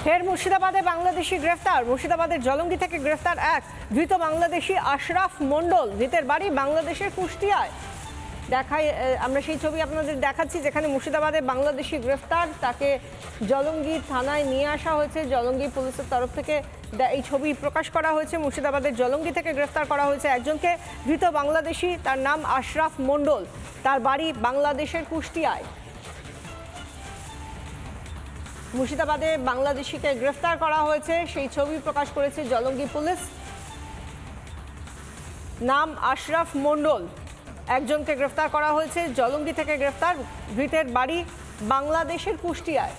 ফের মুর্শিদাবাদে বাংলাদেশি গ্রেফতার। মুর্শিদাবাদের জলঙ্গি থেকে গ্রেফতার এক ধৃত বাংলাদেশি আশরাফ মণ্ডল। ধৃতের বাড়ি বাংলাদেশের কুষ্টিয়ায়। আমরা সেই ছবি আপনাদের দেখাচ্ছি, যেখানে মুর্শিদাবাদে বাংলাদেশি গ্রেফতার, তাকে জলঙ্গি থানায় নিয়ে আসা হয়েছে। জলঙ্গি পুলিশের তরফ থেকে এই ছবি প্রকাশ করা হয়েছে। মুর্শিদাবাদের জলঙ্গি থেকে গ্রেফতার করা হয়েছে একজনকে, ধৃত বাংলাদেশি, তার নাম আশরাফ মণ্ডল, তার বাড়ি বাংলাদেশের কুষ্টিয়ায়। মুর্শিদাবাদে বাংলাদেশিকে গ্রেফতার করা হয়েছে, সেই ছবি প্রকাশ করেছে জলঙ্গি পুলিশ। নাম আশরাফ মণ্ডল, একজনকে গ্রেফতার করা হয়েছে, জলঙ্গি থেকে গ্রেফতার, ধৃতের বাড়ি বাংলাদেশের কুষ্টিয়ায়।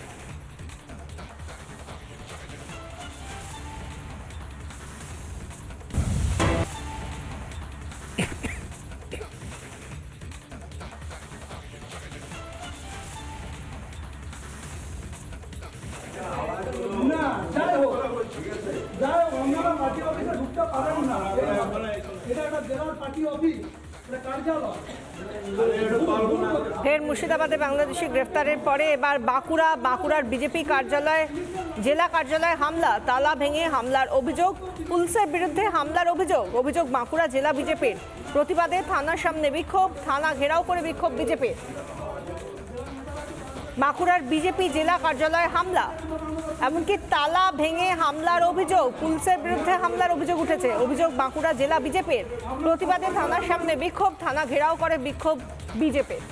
ফের মুর্শিদাবাদে বাংলাদেশি গ্রেফতারের পরে এবার বাঁকুড়ার বিজেপি জেলা কার্যালয়ে হামলা, তালা ভেঙে হামলার অভিযোগ, পুলিশের বিরুদ্ধে হামলার অভিযোগ বাঁকুড়া জেলা বিজেপির। প্রতিবাদে থানার সামনে বিক্ষোভ, থানা ঘেরাও করে বিক্ষোভ বিজেপির। বাঁকুড়ার বিজেপি জেলা কার্যালয়ে হামলা, এমনকি তালা ভেঙে হামলার অভিযোগ, পুলিশের বিরুদ্ধে হামলার অভিযোগ উঠেছে। অভিযোগ বাঁকুড়া জেলা বিজেপির। প্রতিবাদে থানার সামনে বিক্ষোভ, থানা ঘেরাও করে বিক্ষোভ বিজেপির।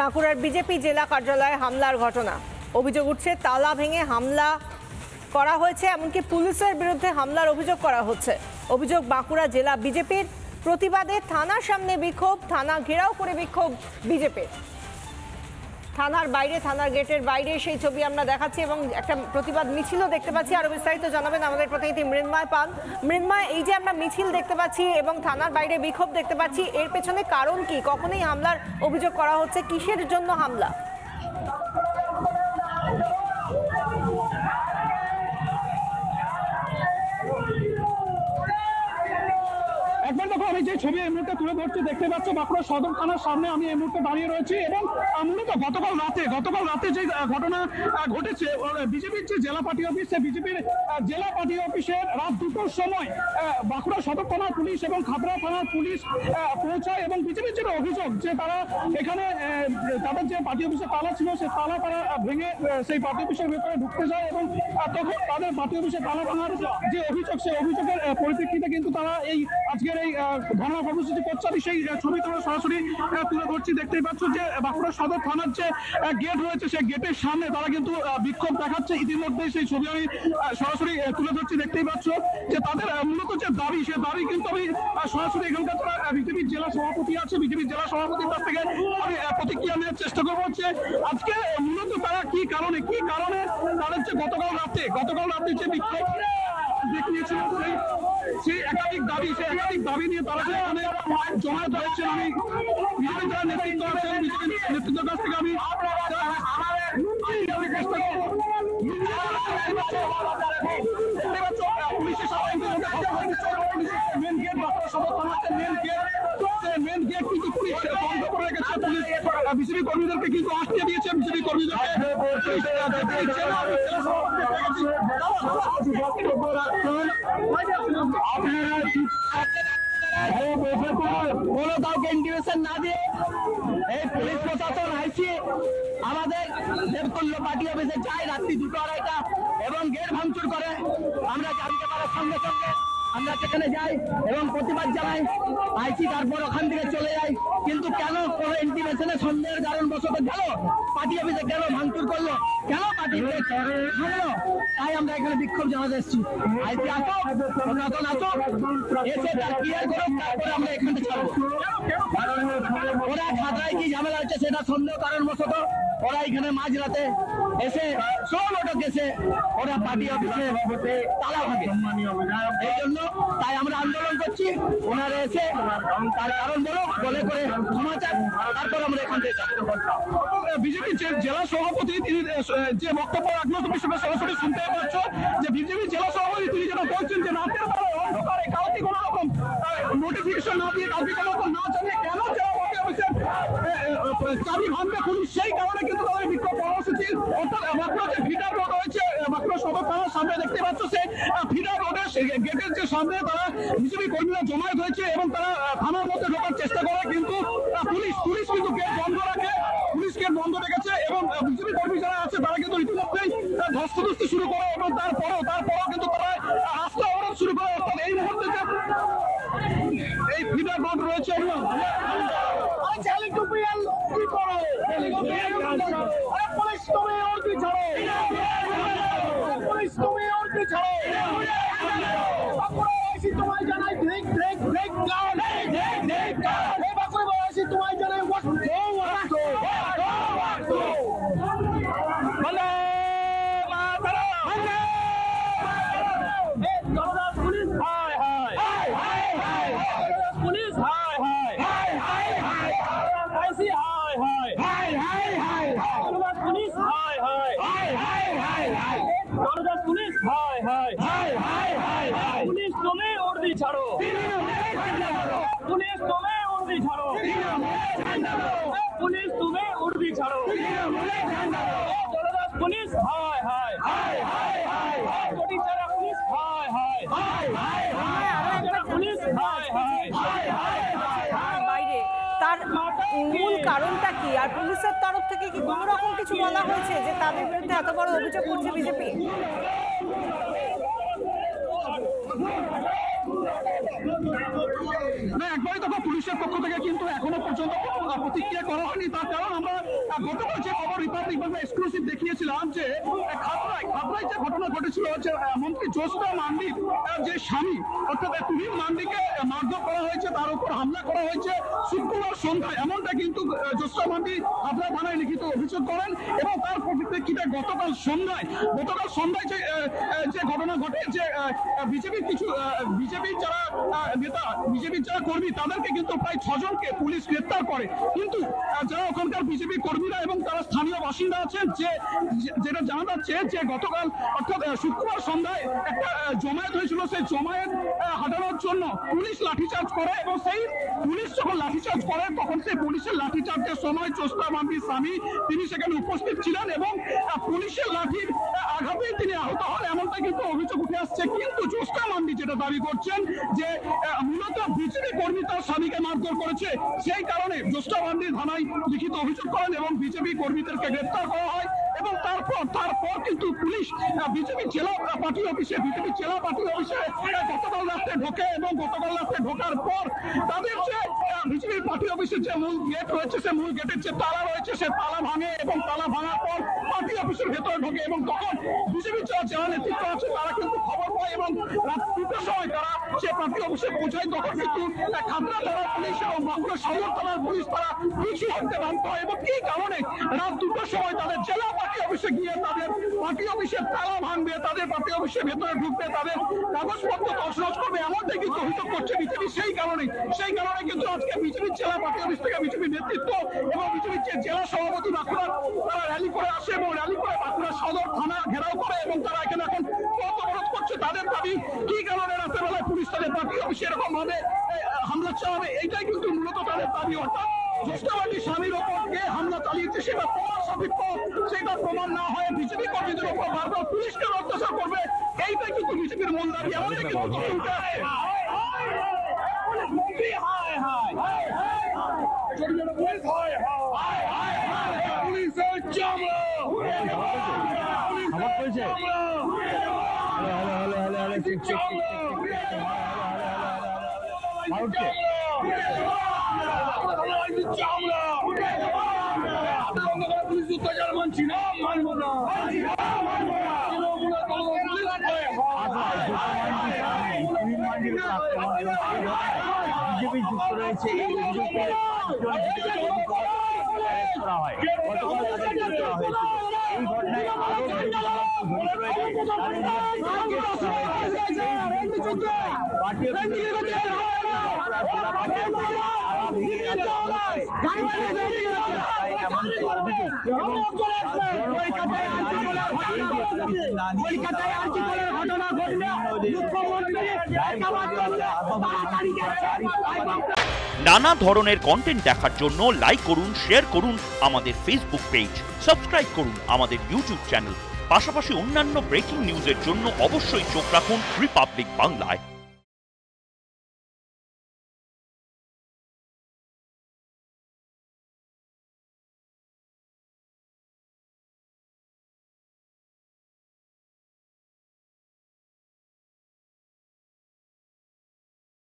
বাঁকুড়ার বিজেপি জেলা কার্যালয়ে হামলার ঘটনা, অভিযোগ উঠছে তালা ভেঙে হামলা করা হয়েছে, এমনকি পুলিশের বিরুদ্ধে হামলার অভিযোগ করা হচ্ছে। অভিযোগ বাঁকুড়া জেলা বিজেপির। প্রতিবাদে থানার সামনে বিক্ষোভ, থানা ঘেরাও করে বিক্ষোভ বিজেপির। থানার বাইরে, থানার গেটের বাইরে সেই ছবি আমরা দেখাচ্ছি এবং একটা প্রতিবাদ মিছিলও দেখতে পাচ্ছি। আরো বিস্তারিত জানাবেন আমাদের প্রতিনিধি মৃন্ময় পান। মৃন্ময়, এই যে আমরা মিছিল দেখতে পাচ্ছি এবং থানার বাইরে বিক্ষোভ দেখতে পাচ্ছি, এর পেছনে কারণ কি? কখনই হামলার অভিযোগ করা হচ্ছে, কিসের জন্য হামলা? আমি যে ছবি এই মুহূর্তে তুলে ধরছি, দেখতে পাচ্ছি বাঁকুড়া সদর থানার সামনে আমি এই মুহূর্তে দাঁড়িয়ে রয়েছি এবং মূলত গতকাল রাতে যে ঘটনা ঘটেছে, বিজেপির যে জেলা পার্টি অফিস, সে বিজেপির জেলা পার্টি অফিসের রাত 2টোর সময় বাঁকুড়া সদর থানার পুলিশ এবং খাতড়া থানার পুলিশ পৌঁছায় এবং বিজেপির যেটা অভিযোগ যে তারা এখানে তাদের যে পার্টি অফিসের তালা ছিল, সে তালা তারা ভেঙে সেই পার্টি অফিসের ভেতরে ঢুকতে যায় এবং তখন তাদের পার্টি অফিসের তালা ভাঙার যে অভিযোগ, সেই অভিযোগের পরিপ্রেক্ষিতে কিন্তু তারা এই আজকের এই ধর্ণা কর্মসূচি করছে। আমি সেই ছবি তোমরা সরাসরি তুলে ধরছি। দেখতেই পাচ্ছ যে বাঁকুড়া সদর থানার যে গেট রয়েছে, সেই গেটের সামনে তারা কিন্তু বিক্ষোভ দেখাচ্ছে। ইতিমধ্যে সেই ছবি আমি সরাসরি তুলে ধরছি। দেখতেই পাচ্ছ যে তাদের মূলত যে দাবি, সে দাবি কিন্তু আমি সরাসরি এখানকার বিজেপির জেলা সভাপতি আছে, বিজেপির জেলা সভাপতির কাছ থেকে আমি প্রতিক্রিয়া নেওয়ার চেষ্টা করবো যে আজকে মূলত তারা কি কারণে তাদের যে গতকাল রাতে যে বিক্ষোভ দেখিয়েছিল, সেই একাধিক দাবি নিয়ে তারা সেখানে জমায়েত হয়েছে। আমি বিজেপি যারা নেতৃত্ব আছেন, বিজেপি নেতৃত্বের কাছ থেকে আমি পুলিশের সাথে মেন গেট, বাঁকুড়া সদর থানার মেন গেট কিন্তু পুলিশ বন্ধ করে রেখেছে। পুলিশ বিজেপি কর্মীদেরকে কিন্তু আটকে দিয়েছে। বিজেপি কর্মীদেরকে কোনো কাউকে ইন্ডিকেশন না দিয়ে এই পুলিশ প্রশাসন আইসি আমাদের দেবতুল্য পার্টি অফিসে যায় রাত্রি 2টা-2:30 এবং গেট ভাঙচুর করে। আমরা জানতে পারার সঙ্গে সঙ্গে আমরা সেখানে যাই এবং প্রতিবাদ জানাই। আইসি তারপর ওখান থেকে চলে যায়, কিন্তু কেন কোনো ইন্টিমেশনের সন্দেহের কারণ বশত গেল পার্টি অফিসে, কেন ভাঙচুর করলো, কেন পার্টি ভাঙলো, তাই আমরা এখানে বিক্ষোভ জানাতে এসেছি। আইসি আসো, প্রশাসন আসো, এসে তার ক্লিয়ার করো, তারপরে আমরা এখানে ছাড়বো। ওরা খাতায় কি ঝামেলা হচ্ছে সেটা সন্দেহ কারণ বশত ওরা এখানে মাঝরাতে এসে ষোলোটা এসে ওরা পার্টি অফিসে তালা ভাঙে। এই জন্য তাই আমরা আন্দোলন করছি। ওনারা এসে তার কারণ বলে করে সমাচার, তারপর আমরা এখান থেকে বিজেপি জেলা সভাপতি তিনি যে বক্তব্য রাখলো, তুমি সেটা সরাসরি শুনতে পাচ্ছ যে বিজেপি জেলা সভাপতি তিনি যেটা বলছেন যে রাতের বেলা অন্ধকারে কাউকে কোনো রকম নোটিফিকেশন না দিয়ে, কাউকে কোনো রকম না জানিয়ে কেন জেলা পার্টি অফিসে চাবি সামনে তারা বিজেপি কর্মীরা জমায়েত হয়েছে এবং তারা থানার মধ্যে ঢোকার চেষ্টা করে, কিন্তু পুলিশ কিন্তু গেট বন্ধ রাখে, পুলিশ গেট বন্ধ রেখেছে এবং বিজেপি কর্মী যারা আছে তারা কিন্তু ইতিমধ্যেই ধস্তাধস্তি শুরু করে এবং তারপরেও কিন্তু তারা রাস্তা অবরোধ শুরু করে। অর্থাৎ এই মুহূর্তে যে এই ফিডার রোড রয়েছে তোমায় জানাই তোমায় জানাই पुलिस तुम्हें उर्दी छाड़ो, पुलिस तुम्हें उर्दी छाड़ो, पुलिस तुम्हें उर्दी छाड़ो, पुलिस हाय हाय कोटी चारा पुलिस हाय हाय पुलिस हाय हाय বাইরে তার মূল কারণটা কি, আর পুলিশের তরফ থেকে কি কোনো রকম কিছু বলা হয়েছে যে তাদের বিরুদ্ধে এত বড় অভিযোগ করছে বিজেপি? না, একবারই দেখো পুলিশের পক্ষ থেকে কিন্তু এখনো পর্যন্ত প্রতিক্রিয়া করা হয়নি। তার কারণ আমরা গতকাল যে খবর রিপাবলিক বাংলা এক্সক্লুসিভ দেখিয়েছিলাম যে খাতড়ায় যে ঘটনা ঘটেছিল, যে মন্ত্রী জ্যোৎস্না মান্ডির যে স্বামী অর্থাৎ তুহিন মান্ডিকে মারধর করা হয়েছে, তার উপর হামলা করা হয়েছে শুক্রবার সন্ধ্যায়, এমনটা কিন্তু জ্যোৎস্না মান্ডি খাতড়া থানায় লিখিত অভিযোগ করেন। এবং তার পরিপ্রেক্ষিতে গতকাল সন্ধ্যায় যে ঘটনা ঘটে, যে বিজেপির যারা নেতা, বিজেপির যারা কর্মী, তাদেরকে কিন্তু প্রায় 6 জনকে পুলিশ গ্রেপ্তার করে। কিন্তু যারা ওখানকার বিজেপি কর্মীরা এবং তারা স্থানীয় বাসিন্দা আছেন, যেটা জানা যাচ্ছে যে গতকাল অর্থাৎ শুক্রবার সন্ধ্যায় একটা জমায়েত হয়েছিল, সেই জমায়েত হাঁটানোর জন্য পুলিশ লাঠিচার্জ করে এবং সেই পুলিশ যখন লাঠিচার্জ করে তখন সেই পুলিশের লাঠিচার্জের সময় জ্যোৎস্না মান্ডির স্বামী তিনি সেখানে উপস্থিত ছিলেন এবং পুলিশের লাঠির আঘাতেই তিনি আহত হন, এমনটা কিন্তু অভিযোগ উঠে আসছে। কিন্তু জ্যোৎস্না মান্ডি যেটা দাবি করছেন যে মূলত বিজেপি কর্মী তার স্বামীকে মারধর করেছে, সেই কারণে জ্যোৎস্না মান্ডি থানায় লিখিত অভিযোগ করেন এবং বিজেপি কর্মীদেরকে গ্রেপ্তার করা হয়। এবং তারপর কিন্তু পুলিশ বিজেপি জেলা পার্টি অফিসে গতকাল রাত্রে ঢোকে এবং গতকাল রাত্রে ঢোকার পর তাদের যে বিজেপি পার্টি অফিসের যে মূল গেট রয়েছে, সে মূল গেটের যে তালা রয়েছে সে তালা ভাঙে এবং তালা ভাঙার পর পার্টি অফিসের ভেতরে ঢোকে এবং তখন বিজেপির যারা নেতৃত্ব আছে তারা কিন্তু খবর পায় এবং রাত 2টার সময় তারা সে পার্টি অফিসে পৌঁছায়। তখন কিন্তু খাতড়া থানার পুলিশ এবং বাঁকুড়া সদর থানার পুলিশ তারা পিছু হতে বাধ্য হয় এবং কি কারণে রাত 2টার সময় তাদের জেলা পার্টি অফিসে গিয়ে তাদের পার্টি অফিসের তালা ভাঙবে, তাদের পার্টি অফিসের ভেতরে ঢুকবে, তাদের কাগজপত্র তছনছ করবে, এমনটাই কিন্তু অভিযোগ করছে বিজেপি। সেই কারণে কিন্তু আজকে বিজেপির জেলা পার্টি অফিস থেকে বিজেপি নেতৃত্ব এবং বিজেপির যে জেলা সভাপতি বাঁকুড়া তারা র্যালি করে আসে এবং র্যালি করে বাঁকুড়া সদর থানা ঘেরাও করে এবং তারা এখানে এখন পথ অবরোধ করছে। তাদের দাবি কি কারণে রাতের বেলায় পুলিশ তাদের পার্টি অফিসে এরকম ভাবে হামলা চালাবে, এইটাই কিন্তু মূলত তাদের দাবি। অর্থাৎ জ্যোৎস্না মান্ডির স্বামীর ওপর কে হামলা চালিয়েছে সেটা প্রমাণ সাপেক্ষ, সেটা প্রমাণ না হয় বিজেপি কর্মীদের ওপর বারবার পুলিশকে অত্যাচার করবে, এইটাই কিন্তু বিজেপির মূল দাবি। এমনই কিন্তু উঠে আসছে। পুলিশের চামড়া পুলিশ অত্যাচার মানছি না, মানব না। বিজেপি যুক্ত রয়েছে এই অভিযোগে করা হয়, গতকাল তাদের গ্রেফতার করা হয়েছিল। এই ঘটনায় আরো নানা ধরনের কন্টেন্ট দেখার জন্য লাইক করুন, শেয়ার করুন আমাদের ফেসবুক পেজ, সাবস্ক্রাইব করুন আমাদের ইউটিউব চ্যানেল। পাশাপাশি অন্যান্য ব্রেকিং নিউজের জন্য অবশ্যই চোখ রাখুন রিপাবলিক বাংলায়।